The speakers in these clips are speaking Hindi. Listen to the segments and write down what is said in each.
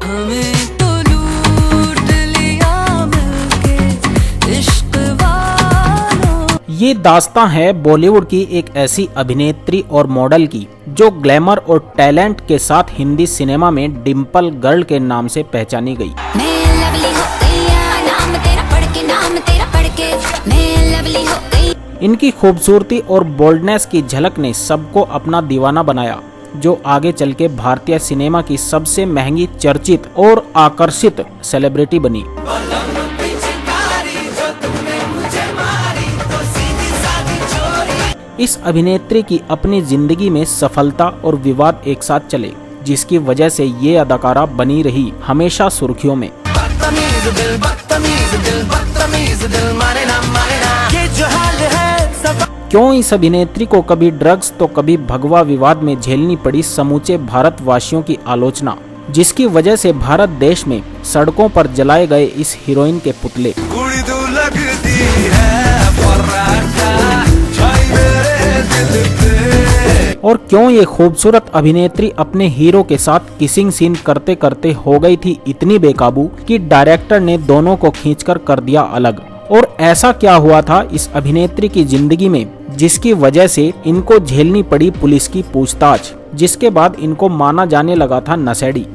हमें तो लूट लिया मिलके इश्क वालों। ये दास्तां है बॉलीवुड की एक ऐसी अभिनेत्री और मॉडल की जो ग्लैमर और टैलेंट के साथ हिंदी सिनेमा में डिम्पल गर्ल के नाम से पहचानी गई। इनकी खूबसूरती और बोल्डनेस की झलक ने सबको अपना दीवाना बनाया, जो आगे चल के भारतीय सिनेमा की सबसे महंगी, चर्चित और आकर्षित सेलिब्रिटी बनी। इस अभिनेत्री की अपनी जिंदगी में सफलता और विवाद एक साथ चले, जिसकी वजह से ये अदाकारा बनी रही हमेशा सुर्खियों में। क्यों इस अभिनेत्री को कभी ड्रग्स तो कभी भगवा विवाद में झेलनी पड़ी समूचे भारतवासियों की आलोचना, जिसकी वजह से भारत देश में सड़कों पर जलाए गए इस हीरोइन के पुतले। और क्यों ये खूबसूरत अभिनेत्री अपने हीरो के साथ किसिंग सीन करते करते हो गई थी इतनी बेकाबू कि डायरेक्टर ने दोनों को खींचकर कर दिया अलग। और ऐसा क्या हुआ था इस अभिनेत्री की जिंदगी में जिसकी वजह से इनको झेलनी पड़ी पुलिस की पूछताछ, जिसके बाद इनको माना जाने लगा था नशेड़ी।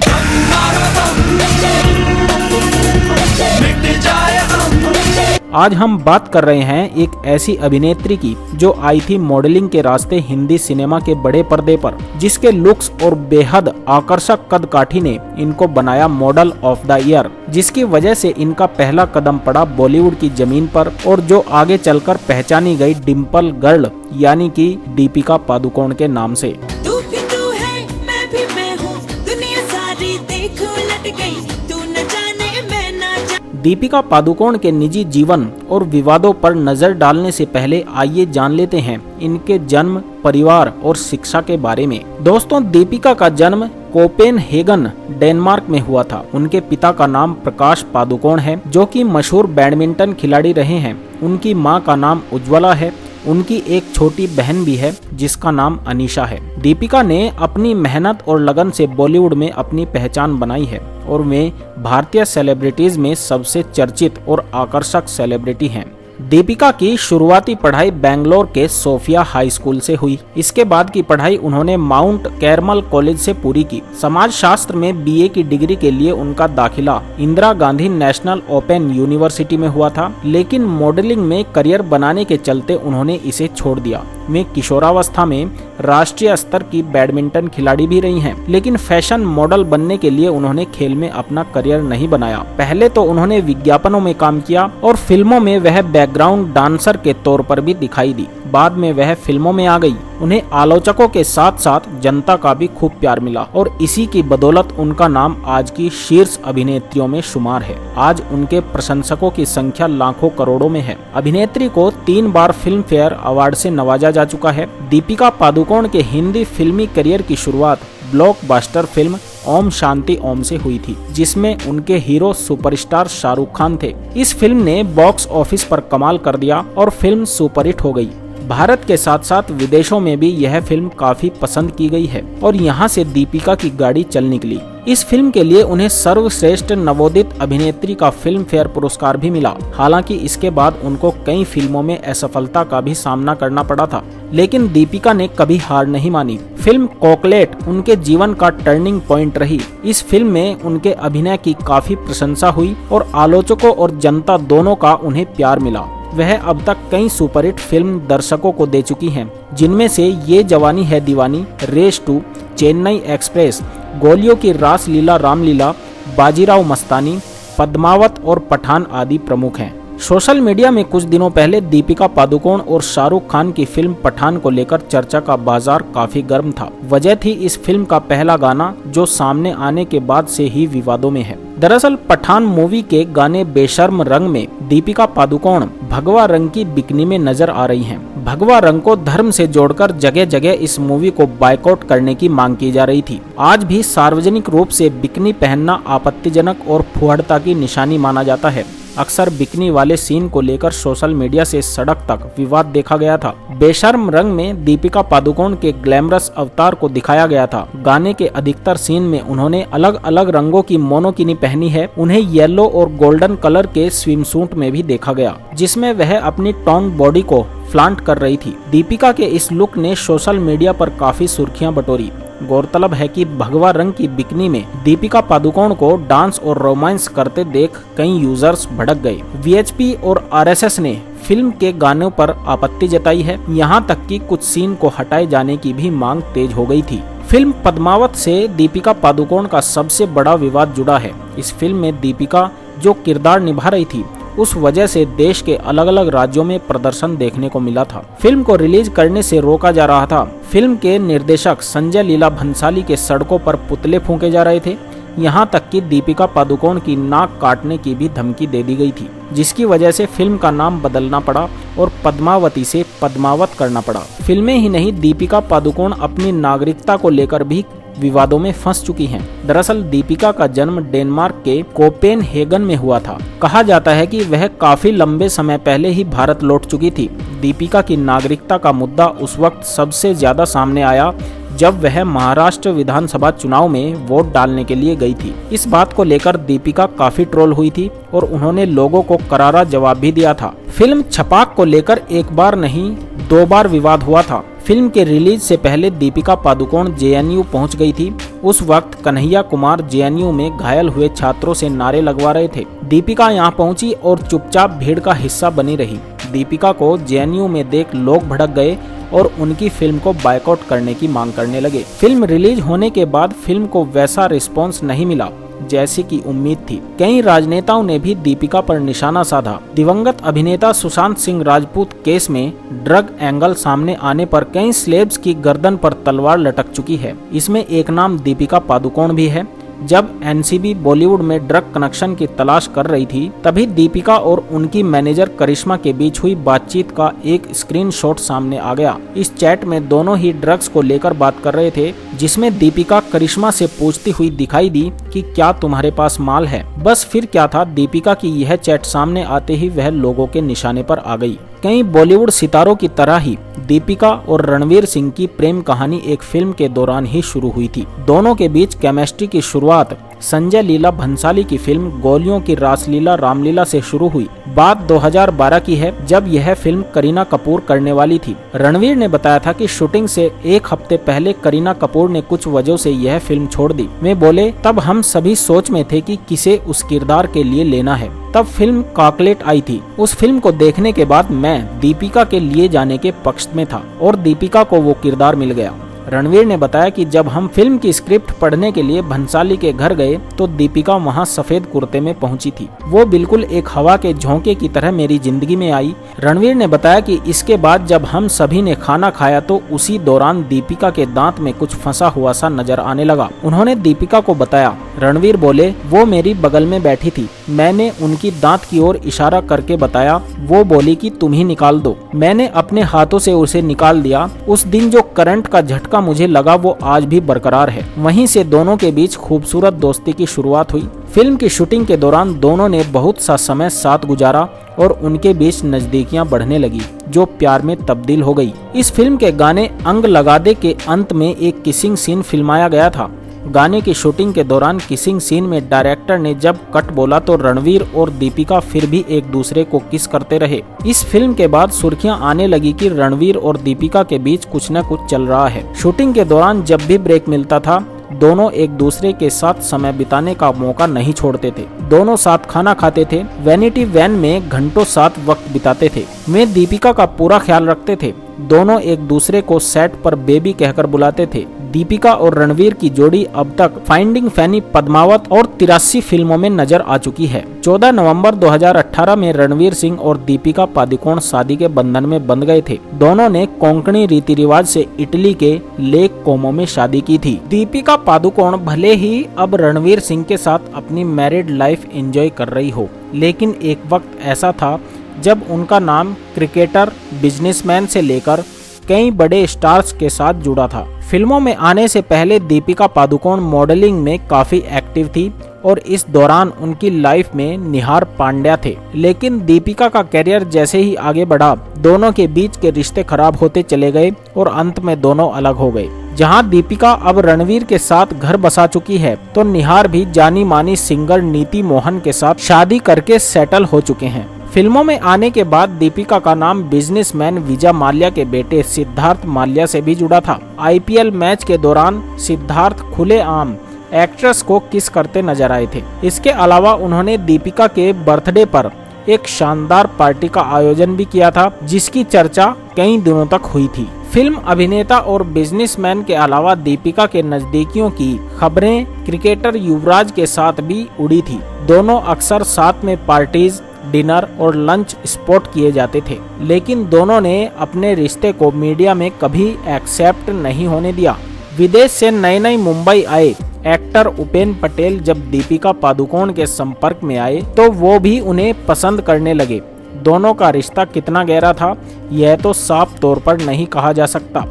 आज हम बात कर रहे हैं एक ऐसी अभिनेत्री की जो आई थी मॉडलिंग के रास्ते हिंदी सिनेमा के बड़े पर्दे पर, जिसके लुक्स और बेहद आकर्षक कदकाठी ने इनको बनाया मॉडल ऑफ द ईयर, जिसकी वजह से इनका पहला कदम पड़ा बॉलीवुड की जमीन पर और जो आगे चलकर पहचानी गई डिम्पल गर्ल यानी कि दीपिका पादुकोण के नाम से। तू भी तू है, मैं भी मैं हूँ, दुनिया सारी देख उलट गई, तू न जाने मैं न जाने। दीपिका पादुकोण के निजी जीवन और विवादों पर नजर डालने से पहले आइए जान लेते हैं इनके जन्म, परिवार और शिक्षा के बारे में। दोस्तों, दीपिका का जन्म कोपेनहेगन, डेनमार्क में हुआ था। उनके पिता का नाम प्रकाश पादुकोण है, जो कि मशहूर बैडमिंटन खिलाड़ी रहे हैं। उनकी मां का नाम उज्ज्वला है। उनकी एक छोटी बहन भी है जिसका नाम अनीशा है। दीपिका ने अपनी मेहनत और लगन से बॉलीवुड में अपनी पहचान बनाई है और वे भारतीय सेलिब्रिटीज में सबसे चर्चित और आकर्षक सेलिब्रिटी हैं। दीपिका की शुरुआती पढ़ाई बेंगलोर के सोफिया हाई स्कूल से हुई। इसके बाद की पढ़ाई उन्होंने माउंट कैरमल कॉलेज से पूरी की। समाज शास्त्र में बीए की डिग्री के लिए उनका दाखिला Indira Gandhi national open university में हुआ था, लेकिन मॉडलिंग में करियर बनाने के चलते उन्होंने इसे छोड़ दिया। वे किशोरावस्था में राष्ट्रीय स्तर की बैडमिंटन खिलाड़ी भी रही हैं, लेकिन फैशन मॉडल बनने के लिए उन्होंने खेल में अपना करियर नहीं बनाया। पहले तो उन्होंने विज्ञापनों में काम किया और फिल्मों में वह बैकग्राउंड डांसर के तौर पर भी दिखाई दी। बाद में वह फिल्मों में आ गई। उन्हें आलोचकों के साथ साथ जनता का भी खूब प्यार मिला और इसी की बदौलत उनका नाम आज की शीर्ष अभिनेत्रियों में शुमार है। आज उनके प्रशंसकों की संख्या लाखों करोड़ों में है। अभिनेत्री को 3 बार फिल्म फेयर अवार्ड से नवाजा जा चुका है। दीपिका पादुकोण के हिंदी फिल्मी करियर की शुरुआत ब्लॉकबस्टर फिल्म ओम शांति ओम से हुई थी, जिसमें उनके हीरो सुपरस्टार शाहरुख खान थे। इस फिल्म ने बॉक्स ऑफिस पर कमाल कर दिया और फिल्म सुपरहिट हो गई। भारत के साथ साथ विदेशों में भी यह फिल्म काफी पसंद की गई है और यहाँ से दीपिका की गाड़ी चल निकली। इस फिल्म के लिए उन्हें सर्वश्रेष्ठ नवोदित अभिनेत्री का फिल्म फेयर पुरस्कार भी मिला। हालांकि इसके बाद उनको कई फिल्मों में असफलता का भी सामना करना पड़ा था, लेकिन दीपिका ने कभी हार नहीं मानी। फिल्म कॉकलेट उनके जीवन का टर्निंग पॉइंट रही। इस फिल्म में उनके अभिनय की काफी प्रशंसा हुई और आलोचकों और जनता दोनों का उन्हें प्यार मिला। वह अब तक कई सुपरहिट फिल्म दर्शकों को दे चुकी हैं, जिनमें से ये जवानी है दीवानी, रेस 2, चेन्नई एक्सप्रेस, गोलियों की रासलीला रामलीला, बाजीराव मस्तानी, पद्मावत और पठान आदि प्रमुख हैं। सोशल मीडिया में कुछ दिनों पहले दीपिका पादुकोण और शाहरुख खान की फिल्म पठान को लेकर चर्चा का बाजार काफी गर्म था। वजह थी इस फिल्म का पहला गाना, जो सामने आने के बाद से ही विवादों में है। दरअसल पठान मूवी के गाने बेशर्म रंग में दीपिका पादुकोण भगवा रंग की बिकनी में नजर आ रही हैं। भगवा रंग को धर्म से जोड़कर जगह जगह इस मूवी को बायकॉट करने की मांग की जा रही थी। आज भी सार्वजनिक रूप से बिकनी पहनना आपत्तिजनक और फुहड़ता की निशानी माना जाता है। अक्सर बिकनी वाले सीन को लेकर सोशल मीडिया से सड़क तक विवाद देखा गया था। बेशर्म रंग में दीपिका पादुकोण के ग्लैमरस अवतार को दिखाया गया था। गाने के अधिकतर सीन में उन्होंने अलग अलग रंगों की मोनोकिनी पहनी है। उन्हें येलो और गोल्डन कलर के स्विमसूट में भी देखा गया, जिसमें वह अपनी टॉन्ग बॉडी को फ्लांट कर रही थी। दीपिका के इस लुक ने सोशल मीडिया पर काफी सुर्खियां बटोरी। गौरतलब है कि भगवा रंग की बिकनी में दीपिका पादुकोण को डांस और रोमांस करते देख कई यूजर्स भड़क गए। वीएचपी और आरएसएस ने फिल्म के गानों पर आपत्ति जताई है। यहाँ तक कि कुछ सीन को हटाए जाने की भी मांग तेज हो गई थी। फिल्म पद्मावत से दीपिका पादुकोण का सबसे बड़ा विवाद जुड़ा है। इस फिल्म में दीपिका जो किरदार निभा रही थी, उस वजह से देश के अलग अलग राज्यों में प्रदर्शन देखने को मिला था। फिल्म को रिलीज करने से रोका जा रहा था। फिल्म के निर्देशक संजय लीला भंसाली के सड़कों पर पुतले फूंके जा रहे थे। यहाँ तक कि दीपिका पादुकोण की नाक काटने की भी धमकी दे दी गई थी, जिसकी वजह से फिल्म का नाम बदलना पड़ा और पद्मावती से पद्मावत करना पड़ा। फिल्में ही नहीं, दीपिका पादुकोण अपनी नागरिकता को लेकर भी विवादों में फंस चुकी हैं। दरअसल दीपिका का जन्म डेनमार्क के कोपेनहेगन में हुआ था। कहा जाता है कि वह काफी लंबे समय पहले ही भारत लौट चुकी थी। दीपिका की नागरिकता का मुद्दा उस वक्त सबसे ज्यादा सामने आया जब वह महाराष्ट्र विधानसभा चुनाव में वोट डालने के लिए गई थी। इस बात को लेकर दीपिका काफी ट्रोल हुई थी और उन्होंने लोगों को करारा जवाब भी दिया था। फिल्म छपाक को लेकर एक बार नहीं 2 बार विवाद हुआ था। फिल्म के रिलीज से पहले दीपिका पादुकोण जेएनयू पहुंच गई थी। उस वक्त कन्हैया कुमार जेएनयू में घायल हुए छात्रों से नारे लगवा रहे थे। दीपिका यहां पहुंची और चुपचाप भीड़ का हिस्सा बनी रही। दीपिका को जेएनयू में देख लोग भड़क गए और उनकी फिल्म को बायकॉट करने की मांग करने लगे। फिल्म रिलीज होने के बाद फिल्म को वैसा रिस्पॉन्स नहीं मिला जैसी की उम्मीद थी। कई राजनेताओं ने भी दीपिका पर निशाना साधा। दिवंगत अभिनेता सुशांत सिंह राजपूत केस में ड्रग एंगल सामने आने पर कई सेलेब्स की गर्दन पर तलवार लटक चुकी है। इसमें एक नाम दीपिका पादुकोण भी है। जब एनसीबी बॉलीवुड में ड्रग कनेक्शन की तलाश कर रही थी, तभी दीपिका और उनकी मैनेजर करिश्मा के बीच हुई बातचीत का एक स्क्रीनशॉट सामने आ गया। इस चैट में दोनों ही ड्रग्स को लेकर बात कर रहे थे, जिसमें दीपिका करिश्मा से पूछती हुई दिखाई दी कि क्या तुम्हारे पास माल है। बस फिर क्या था, दीपिका की यह चैट सामने आते ही वह लोगों के निशाने पर आ गई। कई बॉलीवुड सितारों की तरह ही दीपिका और रणवीर सिंह की प्रेम कहानी एक फिल्म के दौरान ही शुरू हुई थी। दोनों के बीच केमिस्ट्री की शुरुआत संजय लीला भंसाली की फिल्म गोलियों की रासलीला रामलीला से शुरू हुई। बात 2012 की है, जब यह फिल्म करीना कपूर करने वाली थी। रणवीर ने बताया था कि शूटिंग से 1 हफ्ते पहले करीना कपूर ने कुछ वजहों से यह फिल्म छोड़ दी। वे बोले, तब हम सभी सोच में थे कि किसे उस किरदार के लिए लेना है। तब फिल्म कॉकलेट आई थी। उस फिल्म को देखने के बाद मैं दीपिका के लिए जाने के पक्ष में था और दीपिका को वो किरदार मिल गया। रणवीर ने बताया कि जब हम फिल्म की स्क्रिप्ट पढ़ने के लिए भंसाली के घर गए तो दीपिका वहां सफेद कुर्ते में पहुंची थी। वो बिल्कुल एक हवा के झोंके की तरह मेरी जिंदगी में आई। रणवीर ने बताया कि इसके बाद जब हम सभी ने खाना खाया तो उसी दौरान दीपिका के दांत में कुछ फंसा हुआ सा नजर आने लगा। उन्होंने दीपिका को बताया। रणवीर बोले, वो मेरी बगल में बैठी थी। मैंने उनकी दांत की ओर इशारा करके बताया। वो बोली कि तुम ही निकाल दो। मैंने अपने हाथों से उसे निकाल दिया। उस दिन जो करंट का झटका मुझे लगा वो आज भी बरकरार है। वहीं से दोनों के बीच खूबसूरत दोस्ती की शुरुआत हुई। फिल्म की शूटिंग के दौरान दोनों ने बहुत सा समय साथ गुजारा और उनके बीच नजदीकियां बढ़ने लगी, जो प्यार में तब्दील हो गई। इस फिल्म के गाने अंग लगा दे के अंत में एक किसिंग सीन फिल्माया गया था। गाने की शूटिंग के दौरान किसिंग सीन में डायरेक्टर ने जब कट बोला तो रणवीर और दीपिका फिर भी एक दूसरे को किस करते रहे। इस फिल्म के बाद सुर्खियां आने लगी कि रणवीर और दीपिका के बीच कुछ न कुछ चल रहा है। शूटिंग के दौरान जब भी ब्रेक मिलता था, दोनों एक दूसरे के साथ समय बिताने का मौका नहीं छोड़ते थे। दोनों साथ खाना खाते थे, वैनिटी वैन में घंटों साथ वक्त बिताते थे। वे दीपिका का पूरा ख्याल रखते थे। दोनों एक दूसरे को सेट पर बेबी कहकर बुलाते थे। दीपिका और रणवीर की जोड़ी अब तक फाइंडिंग फैनी, पद्मावत और 83 फिल्मों में नजर आ चुकी है। 14 नवंबर 2018 में रणवीर सिंह और दीपिका पादुकोण शादी के बंधन में बंध गए थे। दोनों ने कोंकणी रीति रिवाज से इटली के लेक कोमो में शादी की थी। दीपिका पादुकोण भले ही अब रणवीर सिंह के साथ अपनी मैरिड लाइफ एंजॉय कर रही हो, लेकिन एक वक्त ऐसा था जब उनका नाम क्रिकेटर, बिजनेसमैन से लेकर कई बड़े स्टार्स के साथ जुड़ा था। फिल्मों में आने से पहले दीपिका पादुकोण मॉडलिंग में काफी एक्टिव थी और इस दौरान उनकी लाइफ में निहार पांड्या थे। लेकिन दीपिका का करियर जैसे ही आगे बढ़ा, दोनों के बीच के रिश्ते खराब होते चले गए और अंत में दोनों अलग हो गए। जहां दीपिका अब रणवीर के साथ घर बसा चुकी है, तो निहार भी जानी मानी सिंगर नीति मोहन के साथ शादी करके सेटल हो चुके हैं। फिल्मों में आने के बाद दीपिका का नाम बिजनेसमैन विजय माल्या के बेटे सिद्धार्थ माल्या से भी जुड़ा था। IPL मैच के दौरान सिद्धार्थ खुलेआम एक्ट्रेस को किस करते नजर आए थे। इसके अलावा उन्होंने दीपिका के बर्थडे पर एक शानदार पार्टी का आयोजन भी किया था, जिसकी चर्चा कई दिनों तक हुई थी। फिल्म अभिनेता और बिजनेसमैन के अलावा दीपिका के नजदीकियों की खबरें क्रिकेटर युवराज के साथ भी उड़ी थी। दोनों अक्सर साथ में पार्टीज, डिनर और लंच स्पॉट किए जाते थे, लेकिन दोनों ने अपने रिश्ते को मीडिया में कभी एक्सेप्ट नहीं होने दिया। विदेश से नए मुंबई आए एक्टर उपेन पटेल जब दीपिका पादुकोण के संपर्क में आए, तो वो भी उन्हें पसंद करने लगे। दोनों का रिश्ता कितना गहरा था, यह तो साफ तौर पर नहीं कहा जा सकता,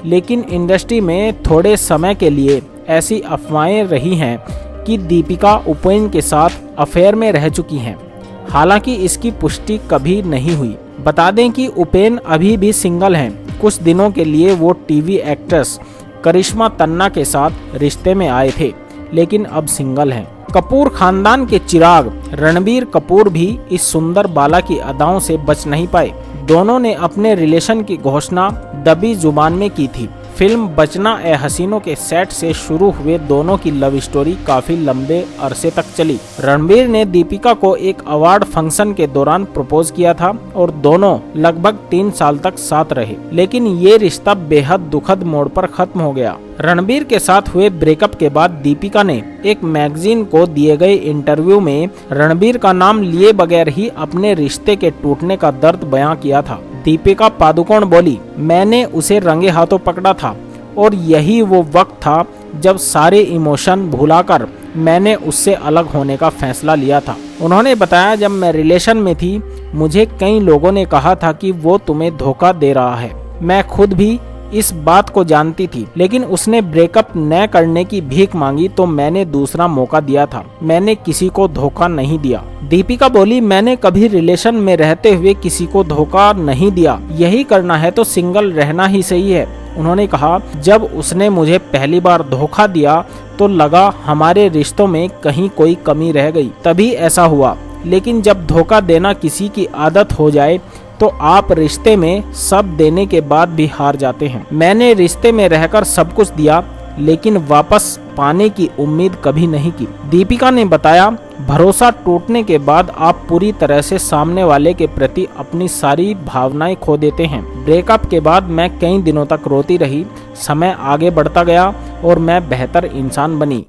लेकिन इंडस्ट्री में थोड़े समय के लिए ऐसी अफवाहें रही हैं कि दीपिका उपेन के साथ अफेयर में रह चुकी हैं। हालांकि इसकी पुष्टि कभी नहीं हुई। बता दें कि उपेन अभी भी सिंगल हैं। कुछ दिनों के लिए वो टीवी एक्ट्रेस करिश्मा तन्ना के साथ रिश्ते में आए थे, लेकिन अब सिंगल हैं। कपूर खानदान के चिराग रणबीर कपूर भी इस सुंदर बाला की अदाओं से बच नहीं पाए। दोनों ने अपने रिलेशन की घोषणा दबी जुबान में की थी। फिल्म बचना ए हसीनों के सेट से शुरू हुए दोनों की लव स्टोरी काफी लंबे अरसे तक चली। रणबीर ने दीपिका को एक अवार्ड फंक्शन के दौरान प्रपोज किया था और दोनों लगभग 3 साल तक साथ रहे, लेकिन ये रिश्ता बेहद दुखद मोड़ पर खत्म हो गया। रणबीर के साथ हुए ब्रेकअप के बाद दीपिका ने एक मैगजीन को दिए गए इंटरव्यू में रणबीर का नाम लिए बगैर ही अपने रिश्ते के टूटने का दर्द बयां किया था। दीपिका पादुकोण बोली, मैंने उसे रंगे हाथों पकड़ा था और यही वो वक्त था जब सारे इमोशन भुलाकर मैंने उससे अलग होने का फैसला लिया था। उन्होंने बताया, जब मैं रिलेशन में थी मुझे कई लोगों ने कहा था कि वो तुम्हें धोखा दे रहा है। मैं खुद भी इस बात को जानती थी, लेकिन उसने ब्रेकअप न करने की भीख मांगी तो मैंने दूसरा मौका दिया था। मैंने किसी को धोखा नहीं दिया। दीपिका बोली, मैंने कभी रिलेशन में रहते हुए किसी को धोखा नहीं दिया। यही करना है तो सिंगल रहना ही सही है। उन्होंने कहा, जब उसने मुझे पहली बार धोखा दिया तो लगा हमारे रिश्तों में कहीं कोई कमी रह गई, तभी ऐसा हुआ। लेकिन जब धोखा देना किसी की आदत हो जाए तो आप रिश्ते में सब देने के बाद भी हार जाते हैं। मैंने रिश्ते में रहकर सब कुछ दिया, लेकिन वापस पाने की उम्मीद कभी नहीं की। दीपिका ने बताया, भरोसा टूटने के बाद आप पूरी तरह से सामने वाले के प्रति अपनी सारी भावनाएं खो देते हैं। ब्रेकअप के बाद मैं कई दिनों तक रोती रही। समय आगे बढ़ता गया और मैं बेहतर इंसान बनी।